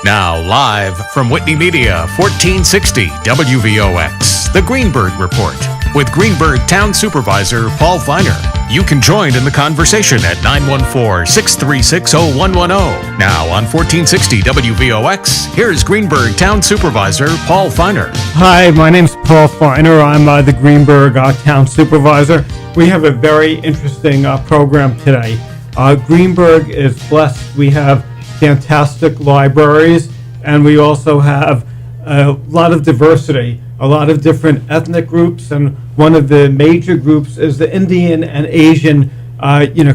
Now, live from Whitney Media, 1460 WVOX, The Greenberg Report, with Greenberg Town Supervisor Paul Feiner. You can join in the conversation at 914-636-0110. Now on 1460 WVOX, here's Greenberg Town Supervisor Paul Feiner. Hi, my name's Paul Feiner. I'm the Greenberg Town Supervisor. We have a very interesting program today. Greenberg is blessed. We have fantastic libraries, and we also have a lot of diversity, a lot of different ethnic groups, and one of the major groups is the Indian and Asian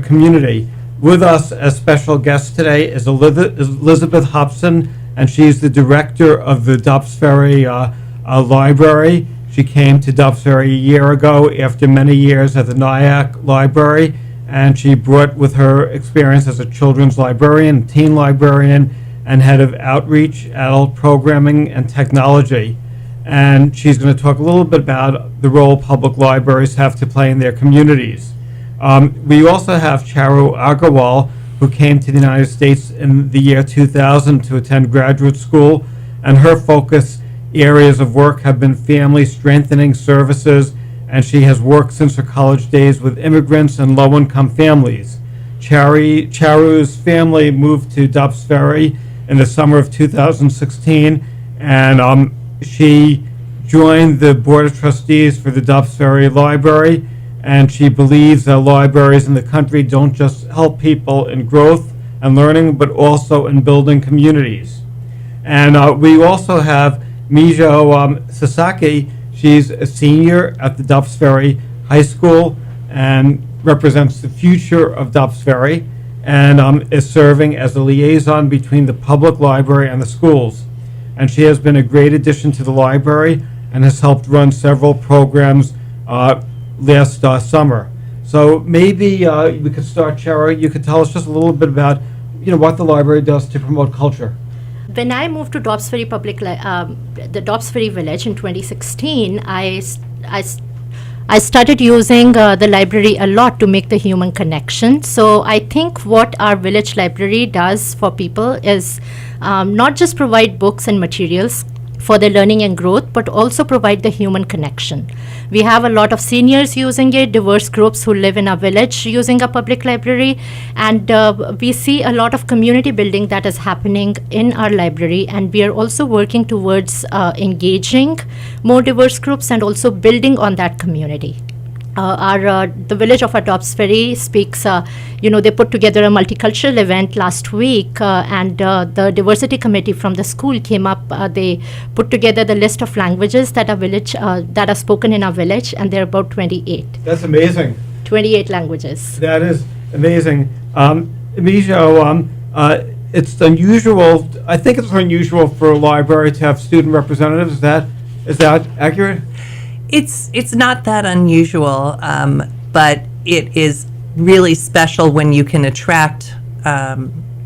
community. With us as special guest today is Elizabeth Hobson, and she's the director of the Dobbs Ferry Library. She came to Dobbs Ferry a year ago after many years at the Nyack Library, and she brought with her experience as a children's librarian, teen librarian, and head of outreach, adult programming, and technology. And she's going to talk a little bit about the role public libraries have to play in their communities. We also have Charu Agarwal, who came to the United States in the year 2000 to attend graduate school, and her focus areas of work have been family strengthening services, and she has worked since her college days with immigrants and low-income families. Charu's family moved to Dobbs Ferry in the summer of 2016, and she joined the Board of Trustees for the Dobbs Ferry Library, and she believes that libraries in the country don't just help people in growth and learning, but also in building communities. And we also have Mijo Sasaki. She's a senior at the Dobbs Ferry High School and represents the future of Dobbs Ferry, and is serving as a liaison between the public library and the schools. And she has been a great addition to the library and has helped run several programs last summer. So maybe we could start, Chara. You could tell us just a little bit about what the library does to promote culture. When I moved to Dobbs Ferry the Dobbs Ferry Village in 2016, I started using the library a lot to make the human connection. So I think what our village library does for people is not just provide books and materials for their learning and growth, but also provide the human connection. We have a lot of seniors using it, diverse groups who live in our village using a public library, and we see a lot of community building that is happening in our library, and we are also working towards engaging more diverse groups and also building on that community. The village of Dobbs Ferry speaks, they put together a multicultural event last week, and the diversity committee from the school came up. They put together the list of languages that are spoken in our village, and there are about 28. That's amazing. 28 languages. That is amazing. Mijo, it's unusual. I think it's unusual for a library to have student representatives. Is that accurate? It's not that unusual, but it is really special when you can attract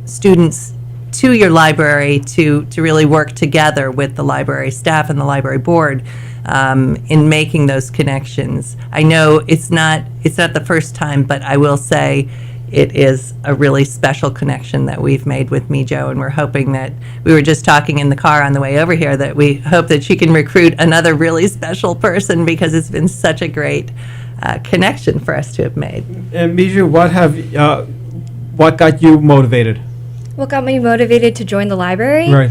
students to your library to really work together with the library staff and the library board in making those connections. I know it's not the first time, but I will say it is a really special connection that we've made with Mijo, and we're hoping that, we were just talking in the car on the way over here, that we hope that she can recruit another really special person, because it's been such a great connection for us to have made. And Mijo, what got you motivated? What got me motivated to join the library? Right.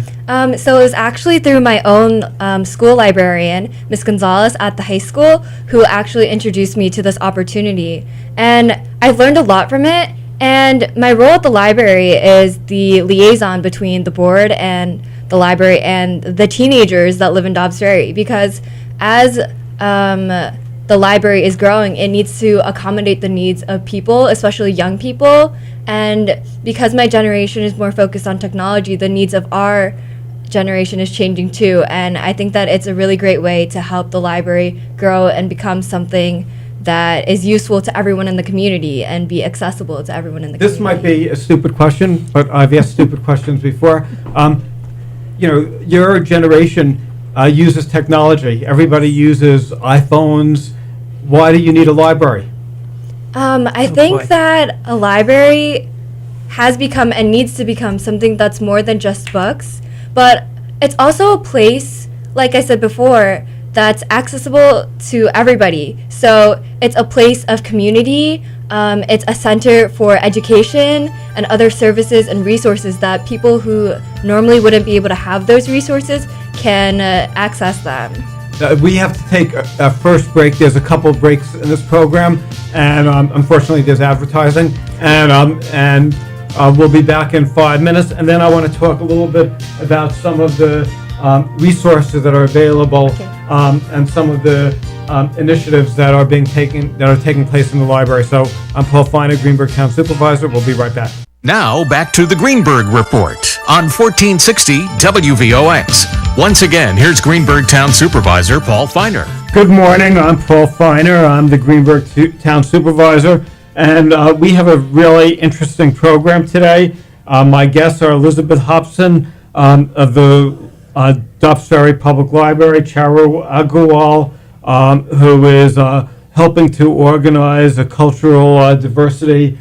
So it was actually through my own school librarian, Ms. Gonzalez at the high school, who actually introduced me to this opportunity. And I've learned a lot from it. And my role at the library is the liaison between the board and the library and the teenagers that live in Dobbs Ferry. Because as the library is growing, it needs to accommodate the needs of people, especially young people. And because my generation is more focused on technology, the needs of our generation is changing too. And I think that it's a really great way to help the library grow and become something that is useful to everyone in the community and be accessible to everyone in the community. This might be a stupid question, but I've asked stupid questions before. Your generation uses technology. Everybody uses iPhones. Why do you need a library? I think that a library has become and needs to become something that's more than just books, but it's also a place, like I said before, that's accessible to everybody. So it's a place of community. It's a center for education and other services and resources that people who normally wouldn't be able to have those resources can access them. We have to take a first break. There's a couple of breaks in this program, and unfortunately there's advertising, and we'll be back in 5 minutes. And then I want to talk a little bit about some of the resources that are available, and some of the initiatives that are taking place in the library. So I'm Paul Feiner, Greenberg Town Supervisor. We'll be right back. Now, back to the Greenberg Report on 1460 WVOX. Once again, here's Greenberg Town Supervisor Paul Feiner. Good morning. I'm Paul Feiner. I'm the Greenberg Town Supervisor, and we have a really interesting program today. My guests are Elizabeth Hobson of the Dobbs Ferry Public Library, Charu Agarwal, who is helping to organize a cultural diversity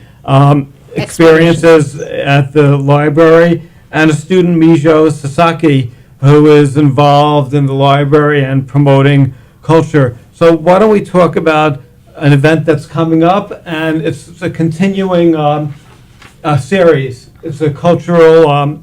experiences at the library, and a student, Mijo Sasaki, who is involved in the library and promoting culture. So why don't we talk about an event that's coming up, and it's a continuing series. It's a cultural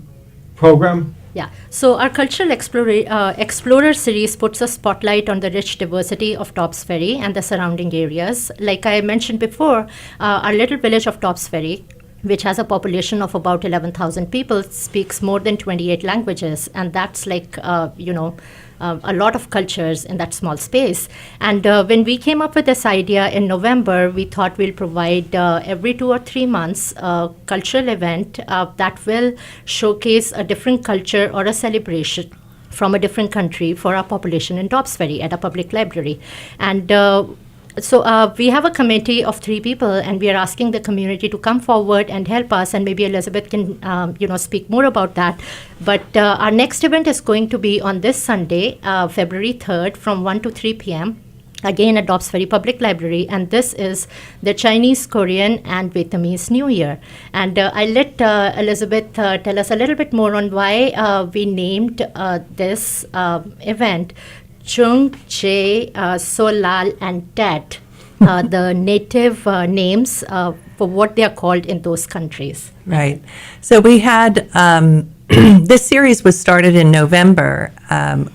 program. Yeah, so our Cultural Explorer series puts a spotlight on the rich diversity of Dobbs Ferry and the surrounding areas. Like I mentioned before, our little village of Dobbs Ferry, which has a population of about 11,000 people, speaks more than 28 languages, and that's like, a lot of cultures in that small space. And when we came up with this idea in November, we thought we'll provide every 2 or 3 months a cultural event that will showcase a different culture or a celebration from a different country for our population in Dobbs Ferry at a public library. And so we have a committee of 3 people, and we are asking the community to come forward and help us, and maybe Elizabeth can speak more about that. But our next event is going to be on this Sunday, February 3rd, from 1 to 3 p.m., again at Dobbs Ferry Public Library, and this is the Chinese, Korean, and Vietnamese New Year. And I let Elizabeth tell us a little bit more on why we named this event Chung, Che, Solal, and Tet, the native names for what they are called in those countries. Right. So we had, this series was started in November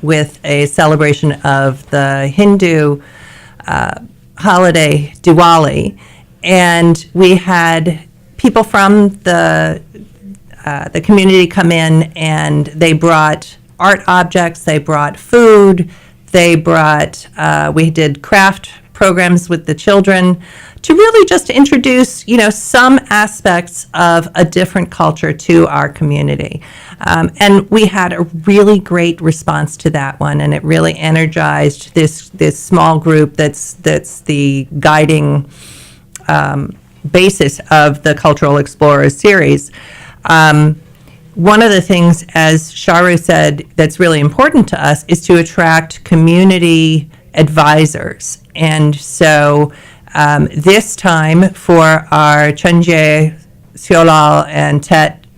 with a celebration of the Hindu holiday Diwali. And we had people from the community come in, and they brought art objects, they brought food, they brought, we did craft programs with the children to really just introduce, some aspects of a different culture to our community. And we had a really great response to that one, and it really energized this small group that's the guiding basis of the Cultural Explorers series. One of the things, as Charu said, that's really important to us is to attract community advisors. And so this time for our Chunje, Seolal, and Tet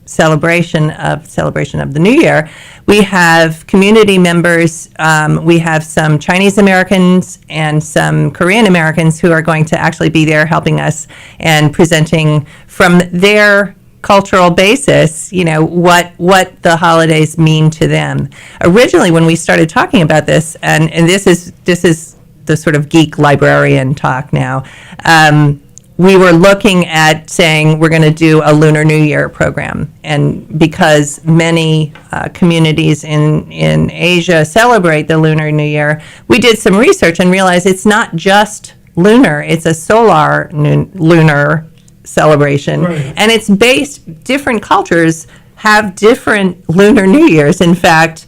celebration of the New Year, we have community members. We have some Chinese Americans and some Korean Americans who are going to actually be there helping us and presenting from their cultural basis, what the holidays mean to them. Originally, when we started talking about this, and this is the sort of geek librarian talk now, we were looking at saying we're going to do a Lunar New Year program. And because many communities in Asia celebrate the Lunar New Year, we did some research and realized it's not just lunar, it's a solar lunar celebration. Right. And it's different cultures have different Lunar New Years. In fact,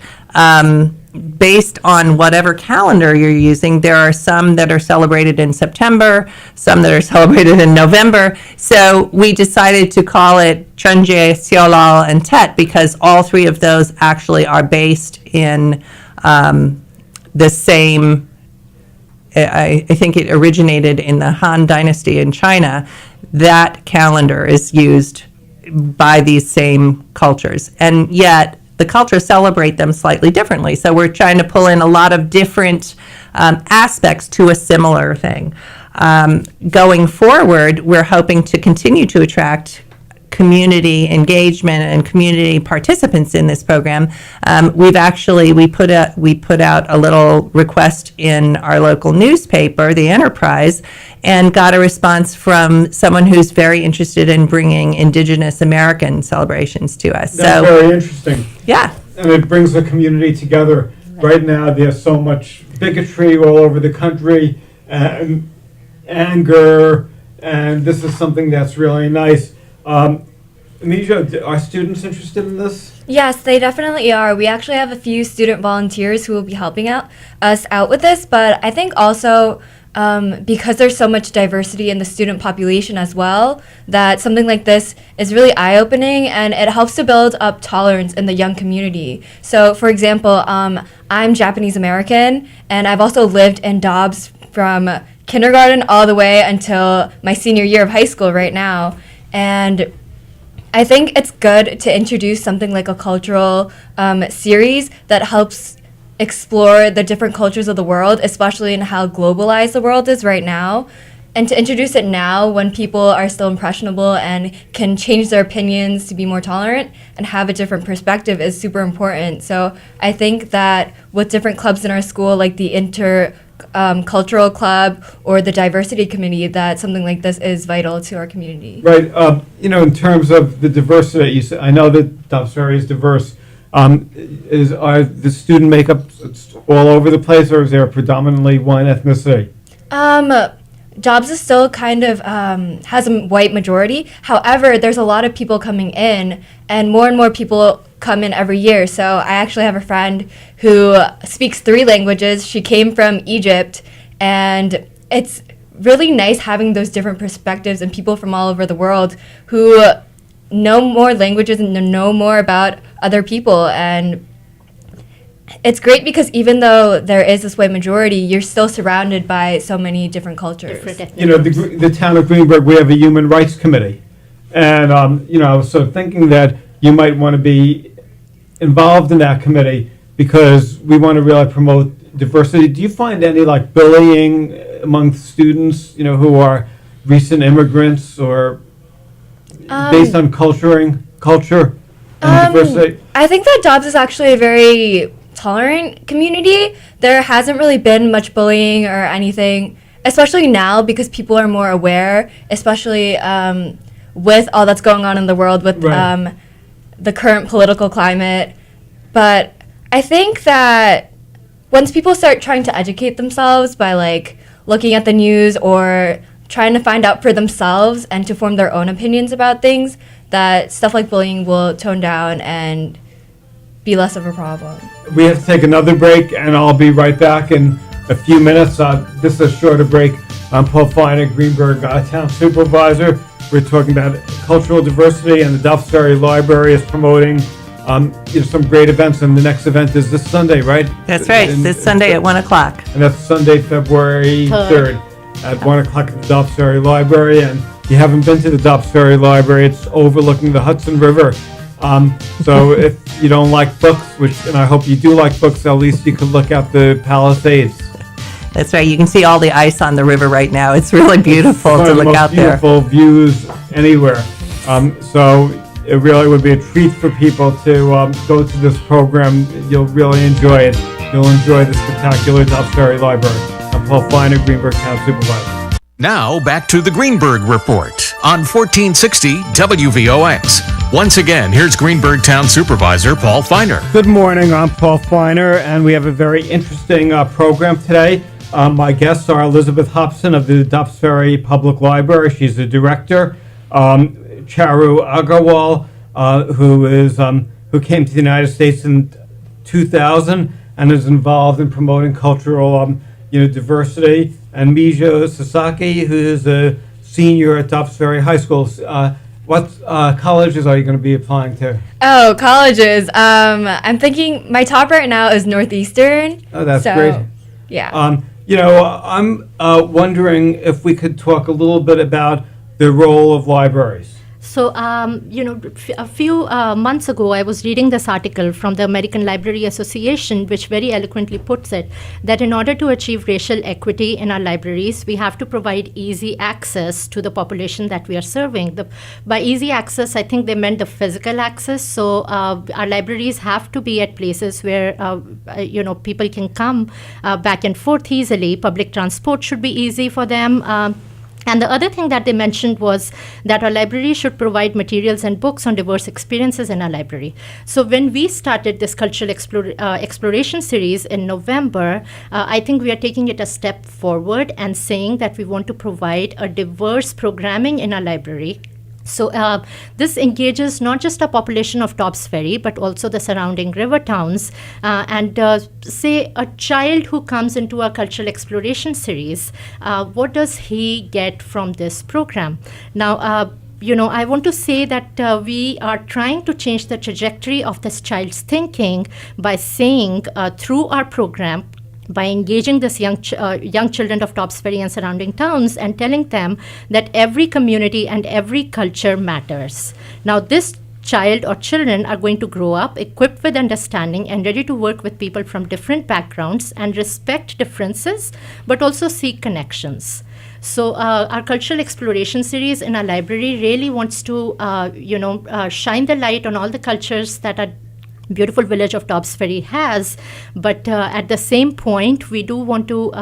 based on whatever calendar you're using, there are some that are celebrated in September, some that are celebrated in November. So we decided to call it Chunje, Seolal, and Tet because all 3 of those actually are based in the same, I think it originated in the Han Dynasty in China. That calendar is used by these same cultures. And yet the culture celebrate them slightly differently. So we're trying to pull in a lot of different aspects to a similar thing. Going forward, we're hoping to continue to attract community engagement and community participants in this program. We put out a little request in our local newspaper, the Enterprise, and got a response from someone who's very interested in bringing Indigenous American celebrations to us. That's very interesting. Yeah. And it brings the community together. Right now, there's so much bigotry all over the country, and anger, and this is something that's really nice. Amisha, are students interested in this? Yes, they definitely are. We actually have a few student volunteers who will be helping us out with this, but I think also because there's so much diversity in the student population as well, that something like this is really eye-opening, and it helps to build up tolerance in the young community. So, for example, I'm Japanese American, and I've also lived in Dobbs from kindergarten all the way until my senior year of high school right now. And I think it's good to introduce something like a cultural series that helps explore the different cultures of the world, especially in how globalized the world is right now. And to introduce it now when people are still impressionable and can change their opinions to be more tolerant and have a different perspective is super important. So I think that with different clubs in our school, like the cultural club or the diversity committee, that something like this is vital to our community. Right. In terms of the diversity, I know that Dobbs Ferry is diverse. Are the student makeup all over the place, or is there predominantly one ethnicity? Dobbs is still kind of has a white majority. However, there's a lot of people coming in, and more people come in every year. So I actually have a friend who speaks 3 languages. She came from Egypt, and it's really nice having those different perspectives and people from all over the world who know more languages and know more about other people. And it's great because even though there is this white majority, you're still surrounded by so many different cultures. The town of Greenburgh, we have a human rights committee. And, I was sort of thinking that you might want to be involved in that committee because we want to really promote diversity. Do you find any bullying among students, who are recent immigrants or based on culture and diversity? I think that Dobbs is actually a very tolerant community. There hasn't really been much bullying or anything, especially now because people are more aware, especially with all that's going on in the world with the current political climate. But I think that once people start trying to educate themselves by looking at the news or trying to find out for themselves and to form their own opinions about things, that stuff like bullying will tone down and be less of a problem. We have to take another break, and I'll be right back in a few minutes. This is a shorter break. I'm Paul Feiner, Greenburgh Town Supervisor. We're talking about cultural diversity, and the Dobbs Ferry Library is promoting some great events, and the next event is this Sunday, right? That's right, this Sunday at 1 o'clock. And that's Sunday, February 3rd. At 1 o'clock at the Dobbs Ferry Library. And if you haven't been to the Dobbs Ferry Library, it's overlooking the Hudson River. So if you don't like books, and I hope you do like books, at least you could look out the Palisades. That's right. You can see all the ice on the river right now. It's really beautiful to look out there. Beautiful views anywhere. So it really would be a treat for people to go to this program. You'll really enjoy it. You'll enjoy the spectacular Dobbs Ferry Library. I'm Paul Feiner, Greenburgh Town Supervisor. Now back to the Greenberg Report on 1460 WVOX. Once again, here's Greenberg Town Supervisor Paul Feiner. Good morning, I'm Paul Feiner, and we have a very interesting program today. My guests are Elizabeth Hobson of the Dobbs Ferry Public Library. She's the director. Charu Agarwal, who came to the United States in 2000 and is involved in promoting cultural diversity, and Mijo Sasaki, who is a senior at Dobbs Ferry High School. What colleges are you going to be applying to? Oh, colleges. I'm thinking my top right now is Northeastern. Oh, that's great. Yeah. I'm wondering if we could talk a little bit about the role of libraries. So, a few months ago, I was reading this article from the American Library Association, which very eloquently puts it that in order to achieve racial equity in our libraries, we have to provide easy access to the population that we are serving. By easy access, I think they meant the physical access. So, our libraries have to be at places where, people can come back and forth easily. Public transport should be easy for them. And the other thing that they mentioned was that our library should provide materials and books on diverse experiences in our library. So when we started this cultural exploration series in November, I think we are taking it a step forward and saying that we want to provide a diverse programming in our library. So this engages not just a population of Dobbs Ferry, but also the surrounding river towns. Say a child who comes into a cultural exploration series, what does he get from this program? Now, I want to say that we are trying to change the trajectory of this child's thinking by saying through our program, by engaging this young children of Dobbs Ferry and surrounding towns and telling them that every community and every culture matters. Now, this child or children are going to grow up equipped with understanding and ready to work with people from different backgrounds and respect differences, but also seek connections. So our cultural exploration series in our library really wants to, shine the light on all the cultures that our beautiful village of Dobbs Ferry has, but at the same point, we do want to,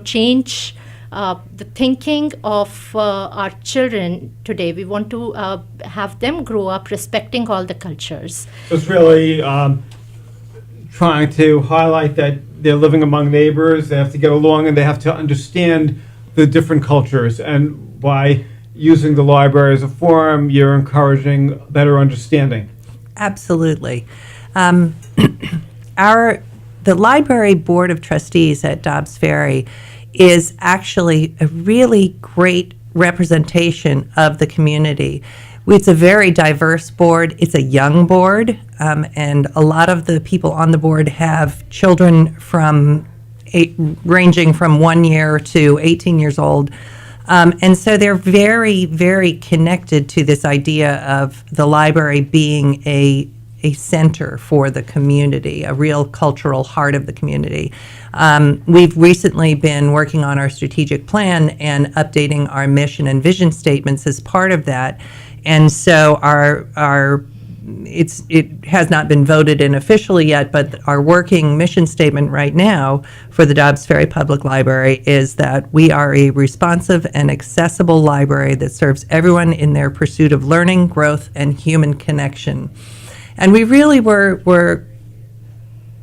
change the thinking of our children today. We want to have them grow up respecting all the cultures. So it's really trying to highlight that they're living among neighbors, they have to get along, and they have to understand the different cultures. And by using the library as a forum, you're encouraging better understanding. Absolutely. The Library Board of Trustees at Dobbs Ferry is actually a really great representation of the community. It's a very diverse board. It's a young board, and a lot of the people on the board have children ranging from 1 year to 18 years old. And so they're very, very connected to this idea of the library being a center for the community, a real cultural heart of the community. We've recently been working on our strategic plan and updating our mission and vision statements as part of that. And so it has not been voted in officially yet, but our working mission statement right now for the Dobbs Ferry Public Library is that we are a responsive and accessible library that serves everyone in their pursuit of learning, growth, and human connection. And we really were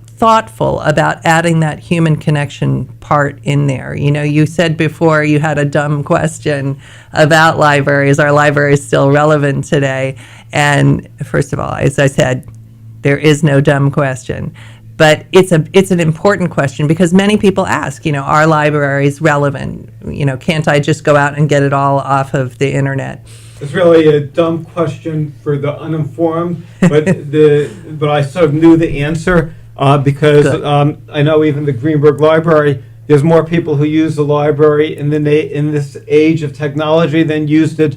thoughtful about adding that human connection part in there. You said before you had a dumb question about libraries. Are libraries still relevant today? And first of all, as I said, there is no dumb question. But it's an important question because many people ask, are libraries relevant? Can't I just go out and get it all off of the internet? It's really a dumb question for the uninformed, but I sort of knew the answer because I know even the Greenberg Library, there's more people who use the library in this age of technology than used it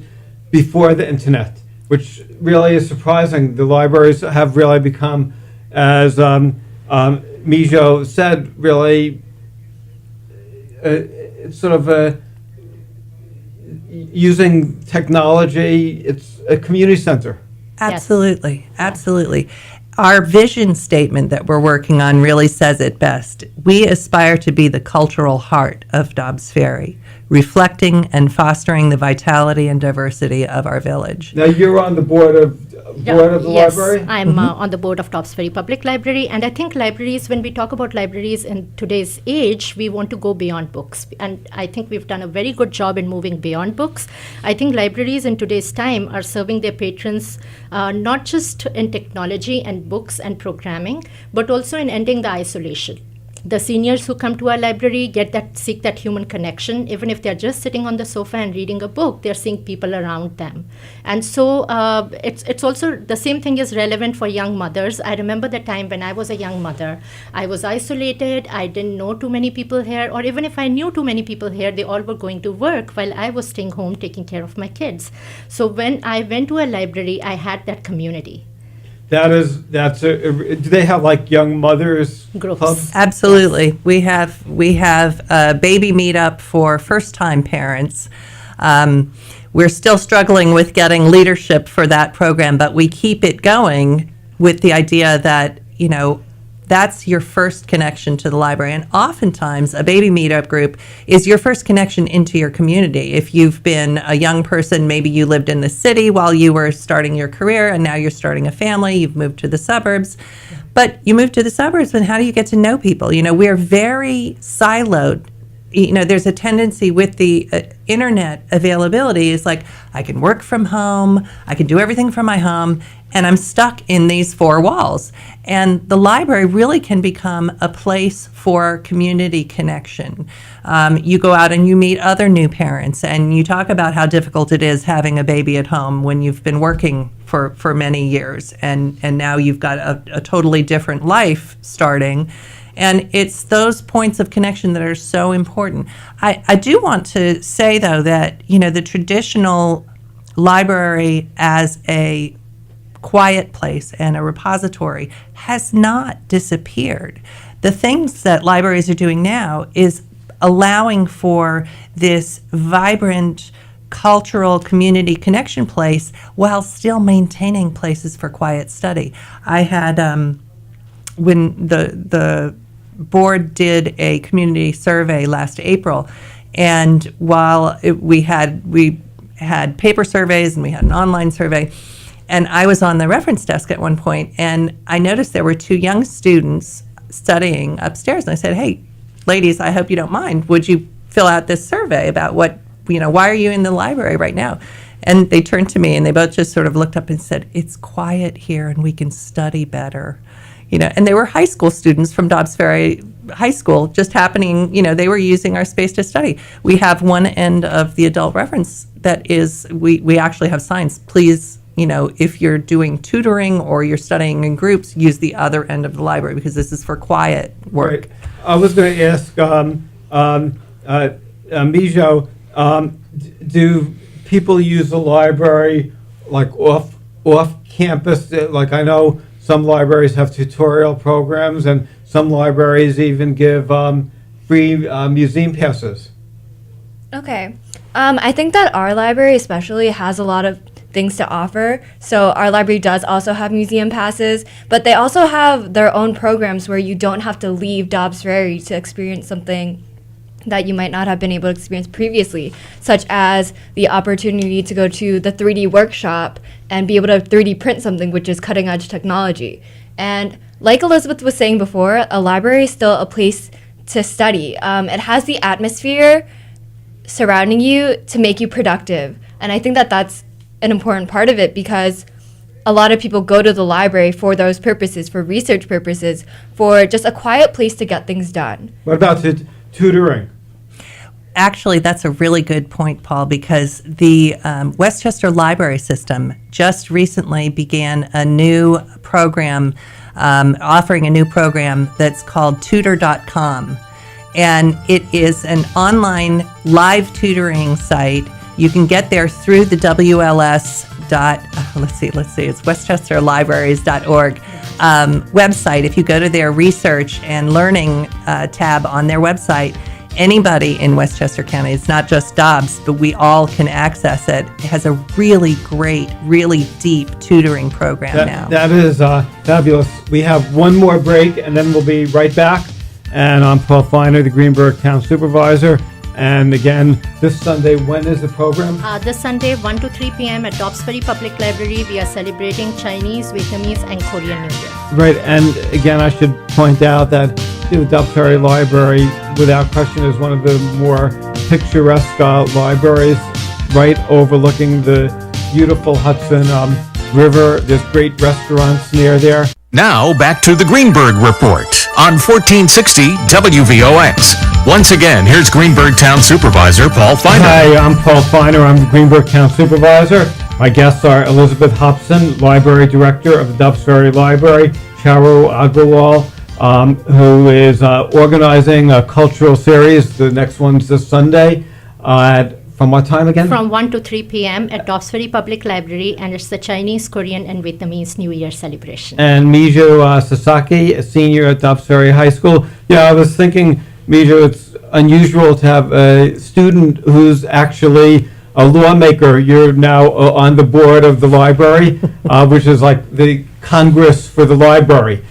before the internet, which really is surprising. The libraries have really become, as Mijo said, really it's sort of a using technology, it's a community center. Absolutely, absolutely. Our vision statement that we're working on really says it best. We aspire to be the cultural heart of Dobbs Ferry, reflecting and fostering the vitality and diversity of our village. Now you're on the board of the yes, library? I'm on the board of Dobbs Ferry Public Library, and I think libraries, when we talk about libraries in today's age, we want to go beyond books, and I think we've done a very good job in moving beyond books. I think libraries in today's time are serving their patrons not just in technology and books and programming, but also in ending the isolation. the seniors who come to our library seek that human connection. Even if they're just sitting on the sofa and reading a book, they're seeing people around them. And so it's also the same thing is relevant for young mothers. I remember the time when I was a young mother. I was isolated. I didn't know too many people here, or even if I knew too many people here, they all were going to work while I was staying home taking care of my kids. So when I went to a library, I had that community. Do they have like young mothers Groups. clubs? Absolutely. Yes. We have a baby meetup for first-time parents. We're still struggling with getting leadership for that program, but we keep it going with the idea that, that's your first connection to the library. And oftentimes, a baby meetup group is your first connection into your community. If you've been a young person, maybe you lived in the city while you were starting your career, and now you're starting a family, you've moved to the suburbs. But you moved to the suburbs, and how do you get to know people? We're very siloed. There's a tendency with the internet availability is like, I can work from home, I can do everything from my home, and I'm stuck in these four walls. And the library really can become a place for community connection. You go out and you meet other new parents, and you talk about how difficult it is having a baby at home when you've been working for many years, and now you've got a totally different life starting. And it's those points of connection that are so important. I do want to say, though, that, the traditional library as a quiet place and a repository has not disappeared. The things that libraries are doing now is allowing for this vibrant cultural community connection place while still maintaining places for quiet study. I had, when the board did a community survey last April, and while we had paper surveys and we had an online survey, and I was on the reference desk at one point, and I noticed there were two young students studying upstairs, and I said, "Hey, ladies, I hope you don't mind. Would you fill out this survey about why are you in the library right now?" And they turned to me, and they both just sort of looked up and said, "It's quiet here, and we can study better." And they were high school students from Dobbs Ferry High School, just happening, they were using our space to study. We have one end of the adult reference that is, we actually have signs. Please, if you're doing tutoring or you're studying in groups, use the other end of the library because this is for quiet work. Right. I was going to ask Mijo, do people use the library like off campus? Like I know some libraries have tutorial programs, and some libraries even give free museum passes. Okay. I think that our library especially has a lot of things to offer. So our library does also have museum passes, but they also have their own programs where you don't have to leave Dobbs Ferry to experience something that you might not have been able to experience previously, such as the opportunity to go to the 3D workshop and be able to 3D print something, which is cutting edge technology. And like Elizabeth was saying before, a library is still a place to study. It has the atmosphere surrounding you to make you productive. And I think that that's an important part of it because a lot of people go to the library for those purposes, for research purposes, for just a quiet place to get things done. What about tutoring? Actually, that's a really good point, Paul, because the Westchester Library System just recently began a new program, offering a new program that's called Tutor.com. And it is an online live tutoring site. You can get there through the WLS let's see, it's westchesterlibraries.org website. If you go to their research and learning tab on their website, anybody in Westchester County, it's not just Dobbs, but we all can access it. It has a really great, really deep tutoring program now. That is fabulous. We have one more break, and then we'll be right back. And I'm Paul Feiner, the Greenberg Town Supervisor. And again, this Sunday, when is the program? This Sunday, 1 to 3 p.m. at Dobbs Ferry Public Library, we are celebrating Chinese, Vietnamese, and Korean New Year. Right, and again, I should point out that the Dobbs Ferry Library, without question, is one of the more picturesque libraries, right overlooking the beautiful Hudson River. There's great restaurants near there. Now back to the Greenberg Report on 1460 WVOX. Once again, here's Greenberg Town Supervisor Paul Feiner. Hi, I'm Paul Feiner. I'm the Greenberg Town Supervisor. My guests are Elizabeth Hobson, Library Director of the Dobbs Ferry Library, Charu Agrawal, who is organizing a cultural series. The next one's this Sunday. From what time again? From 1 to 3 p.m. at Dobbs Ferry Public Library, and it's the Chinese, Korean, and Vietnamese New Year celebration. And Miju Sasaki, a senior at Dobbs Ferry High School. Yeah, I was thinking, Miju, it's unusual to have a student who's actually a lawmaker. You're now on the board of the library, which is like the Congress for the library.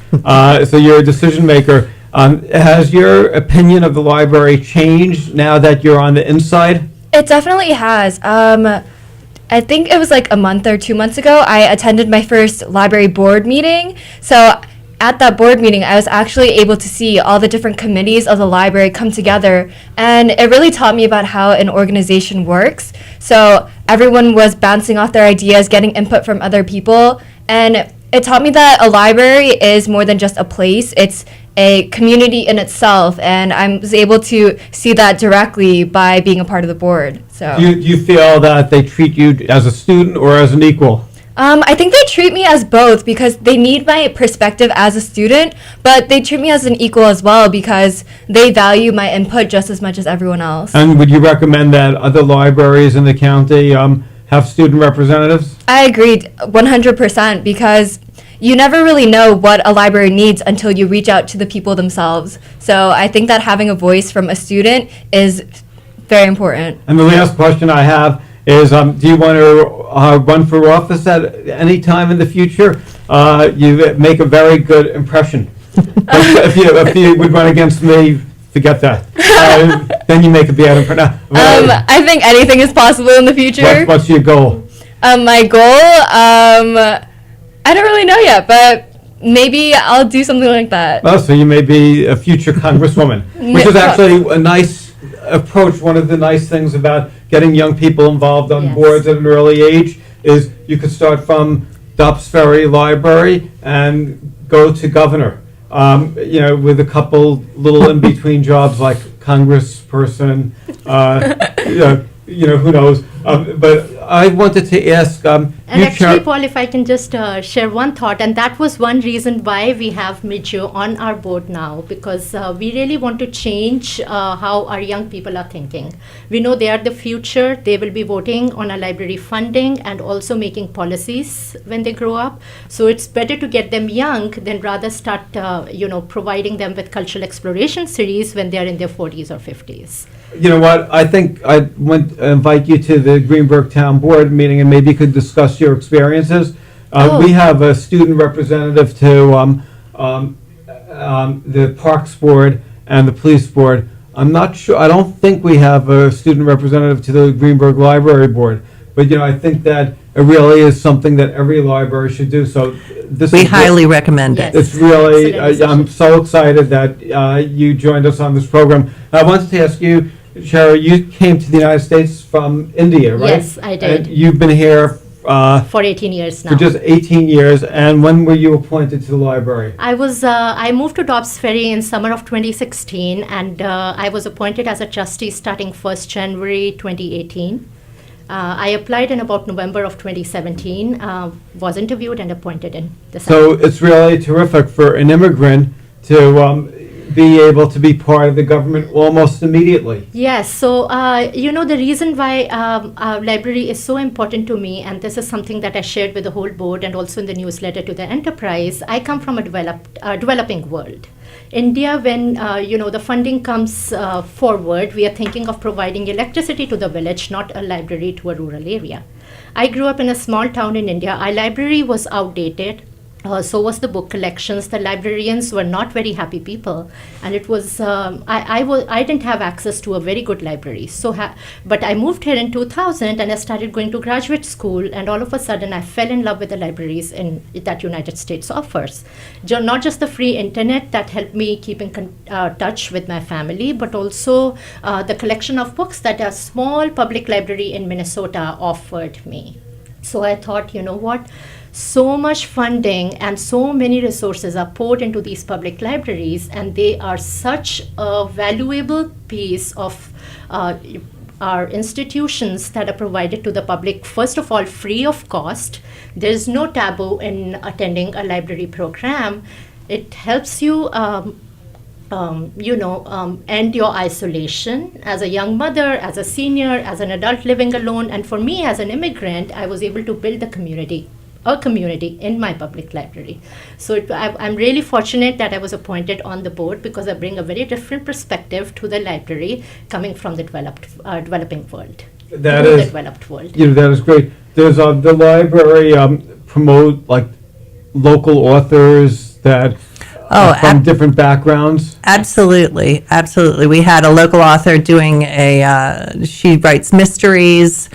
So you're a decision maker. Has your opinion of the library changed now that you're on the inside? It definitely has. I think it was like a month or 2 months ago, I attended my first library board meeting. So at that board meeting, I was actually able to see all the different committees of the library come together. And it really taught me about how an organization works. So everyone was bouncing off their ideas, getting input from other people. And it taught me that a library is more than just a place. It's a community in itself, and I was able to see that directly by being a part of the board. So Do you feel that they treat you as a student or as an equal? I think they treat me as both because they need my perspective as a student, but they treat me as an equal as well because they value my input just as much as everyone else. And would you recommend that other libraries in the county have student representatives? I agreed 100% because you never really know what a library needs until you reach out to the people themselves. So I think that having a voice from a student is very important. And the last question I have is, do you want to run for office at any time in the future? You make a very good impression. if you would run against me, forget that. Then you make a bad impression. I think anything is possible in the future. What's your goal? My goal, I don't really know yet, but maybe I'll do something like that. Oh, so you may be a future congresswoman, which is actually a nice approach. One of the nice things about getting young people involved on Yes. boards at an early age is you could start from Dobbs Ferry Library and go to governor, with a couple little in-between jobs like congressperson, who knows. But I wanted to ask, And actually, Paul, if I can just share one thought, and that was one reason why we have Miju on our board now, because we really want to change how our young people are thinking. We know they are the future. They will be voting on our library funding and also making policies when they grow up. So it's better to get them young than rather start, providing them with cultural exploration series when they are in their 40s or 50s. You know what? I think I want to invite you to the Greenberg Town Board meeting, and maybe you could discuss your experiences. We have a student representative to the Parks Board and the Police Board. I'm not sure. I don't think we have a student representative to the Greenberg Library Board. But I think that it really is something that every library should do. So this We is highly recommend Yes. it. It's really, Excellent I'm so excited that you joined us on this program. I wanted to ask you, Cheryl, you came to the United States from India, right? Yes, I did. And you've been here For 18 years now. for just 18 years. And when were you appointed to the library? I moved to Dobbs Ferry in summer of 2016, and I was appointed as a trustee starting 1st January 2018. I applied in about November of 2017, was interviewed and appointed in December. So it's really terrific for an immigrant to be able to be part of the government almost immediately. Yes, so the reason why our library is so important to me, and this is something that I shared with the whole board and also in the newsletter to the enterprise, I come from a developing world. India, when the funding comes forward, we are thinking of providing electricity to the village, not a library to a rural area. I grew up in a small town in India. Our library was outdated. So was the book collections. The librarians were not very happy people, and it was I didn't have access to a very good library. But I moved here in 2000, and I started going to graduate school, and all of a sudden I fell in love with the libraries that United States offers. Not just the free internet that helped me keep in touch with my family, but also the collection of books that a small public library in Minnesota offered me. So I thought, you know what? so much funding and so many resources are poured into these public libraries, and they are such a valuable piece of our institutions that are provided to the public, first of all, free of cost. There's no taboo in attending a library program. It helps you end your isolation as a young mother, as a senior, as an adult living alone. And for me, as an immigrant, I was able to build a community in my public library. So I'm really fortunate that I was appointed on the board, because I bring a very different perspective to the library coming from the developing world. That The is, developed world. that is great. There's the library promote like local authors that from different backgrounds. Absolutely, absolutely. We had a local author doing she writes mysteries.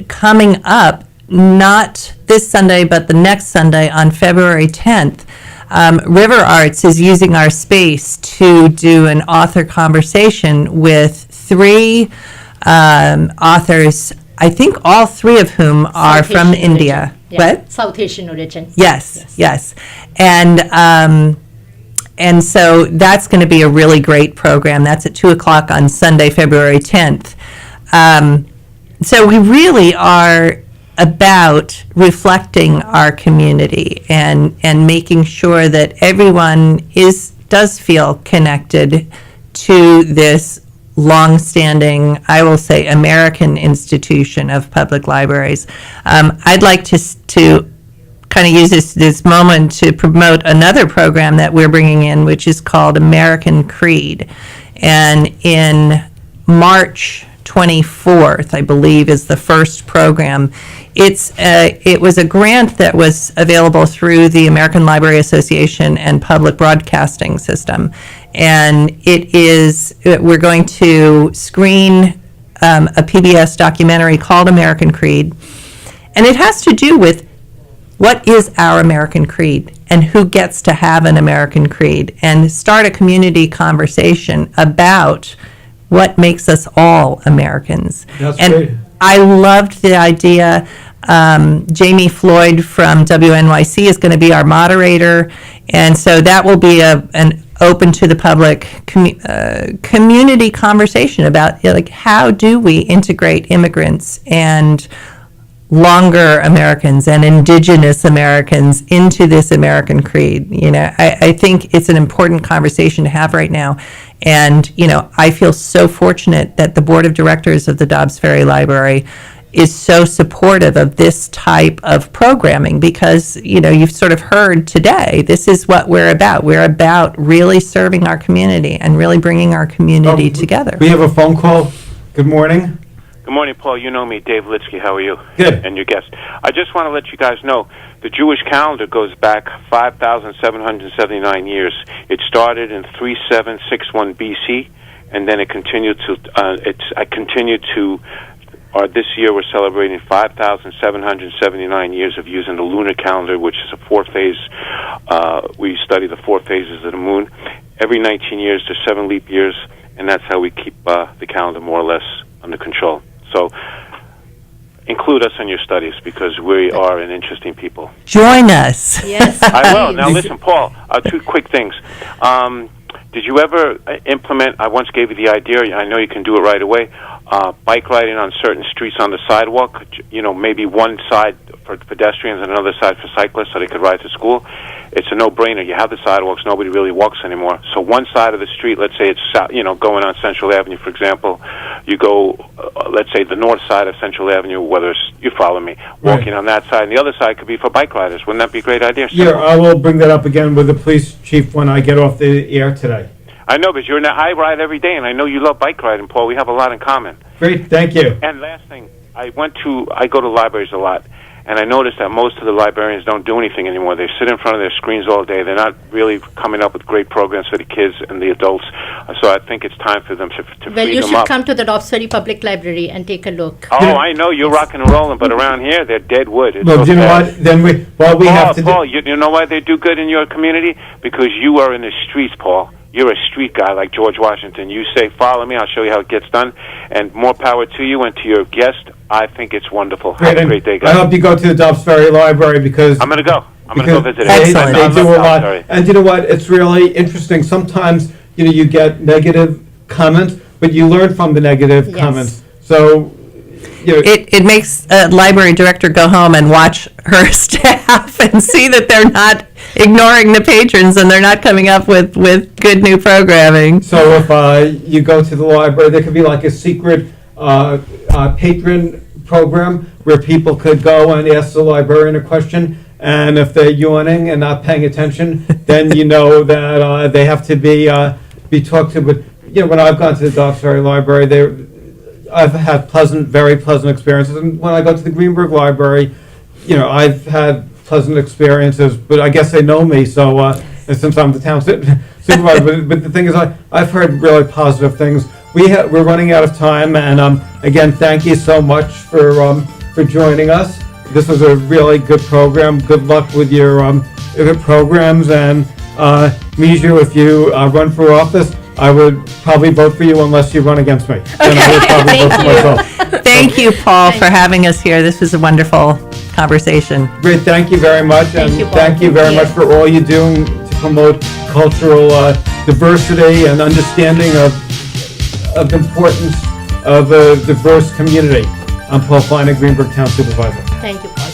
Coming up, not this Sunday, but the next Sunday on February 10th, River Arts is using our space to do an author conversation with 3 authors, I think all 3 of whom are South from Asian India. origin. Yeah. What? South Asian origin. Yes. And so that's going to be a really great program. That's at 2:00 on Sunday, February 10th. So we really are about reflecting our community and making sure that everyone does feel connected to this long-standing, I will say, American institution of public libraries. I'd like to kind of use this moment to promote another program that we're bringing in, which is called American Creed. And in March 24th, I believe, is the first program. It was a grant that was available through the American Library Association and Public Broadcasting System. And we're going to screen a PBS documentary called American Creed. And it has to do with what is our American Creed and who gets to have an American Creed, and start a community conversation about what makes us all Americans. That's and great. I loved the idea. Jamie Floyd from WNYC is going to be our moderator, and so that will be an open to the public community conversation about how do we integrate immigrants and longer Americans and indigenous Americans into this American Creed. I think it's an important conversation to have right now. And, I feel so fortunate that the board of directors of the Dobbs Ferry Library is so supportive of this type of programming, because, you've sort of heard today, this is what we're about. We're about really serving our community and really bringing our community together. We have a phone call. Good morning. Good morning, Paul. You know me, Dave Litsky. How are you? Good. And your guest. I just want to let you guys know the Jewish calendar goes back 5,779 years. It started in 3761 BC, and then it continued to. This year we're celebrating 5,779 years of using the lunar calendar, which is a 4-phase. We study the 4 phases of the moon. Every 19 years, there's 7 leap years, and that's how we keep the calendar more or less under control. So include us in your studies, because we are an interesting people. Join us. Yes. I will. Now listen, Paul, 2 quick things. Did you ever implement, I once gave you the idea, I know you can do it right away, bike riding on certain streets on the sidewalk, maybe one side for pedestrians and another side for cyclists so they could ride to school. It's a no-brainer. You have the sidewalks, nobody really walks anymore. So one side of the street, let's say it's going on Central Avenue, for example, you go, let's say the north side of Central Avenue, whether it's, you follow me, walking on that side, and the other side could be for bike riders. Wouldn't that be a great idea? Yeah, I will bring that up again with the police chief when I get off the air today. I know, because I ride every day, and I know you love bike riding, Paul. We have a lot in common. Great, thank you. And last thing, I go to libraries a lot, and I noticed that most of the librarians don't do anything anymore. They sit in front of their screens all day. They're not really coming up with great programs for the kids and the adults. So I think it's time for them to free them up. Well, you should come to the Dobbs Ferry Public Library and take a look. Oh, I know, you're rocking and rolling, but around here, they're dead wood. It's Well, so do you know sad. what? Then we have to Paul, you know why they do good in your community? Because you are in the streets, Paul. you're a street guy like George Washington. You say, follow me, I'll show you how it gets done. And more power to you and to your guest. I think it's wonderful. Have a great day, guys. I hope you go to the Dobbs Ferry Library because I'm going to go. I'm going to go visit it. Excellent. They I do love a lot. Dobbs Ferry. And you know what? It's really interesting. Sometimes, you get negative comments, but you learn from the negative Yes. comments. So, It makes a library director go home and watch her staff and see that they're not ignoring the patrons and they're not coming up with good new programming. So if you go to the library, there could be like a secret patron program where people could go and ask the librarian a question, and if they're yawning and not paying attention, then you know that they have to be talked to. But when I've gone to the Dobbs Ferry Library, I've had very pleasant experiences, and when I go to the Greenberg Library, I've had pleasant experiences. But I guess they know me, so since I'm the town supervisor. But the thing is, I've heard really positive things. We're running out of time, and again, thank you so much for joining us. This was a really good program. Good luck with your programs, and Mijou, if you run for office, I would probably vote for you unless you run against me. Then I would probably vote for myself. Thank you, Paul, for having us here. This was a wonderful conversation. Great, thank you very much, and you, Paul. thank you very much for all you're doing to promote cultural diversity and understanding of the importance of a diverse community. I'm Paul Feiner, Greenberg Town Supervisor. Thank you, Paul.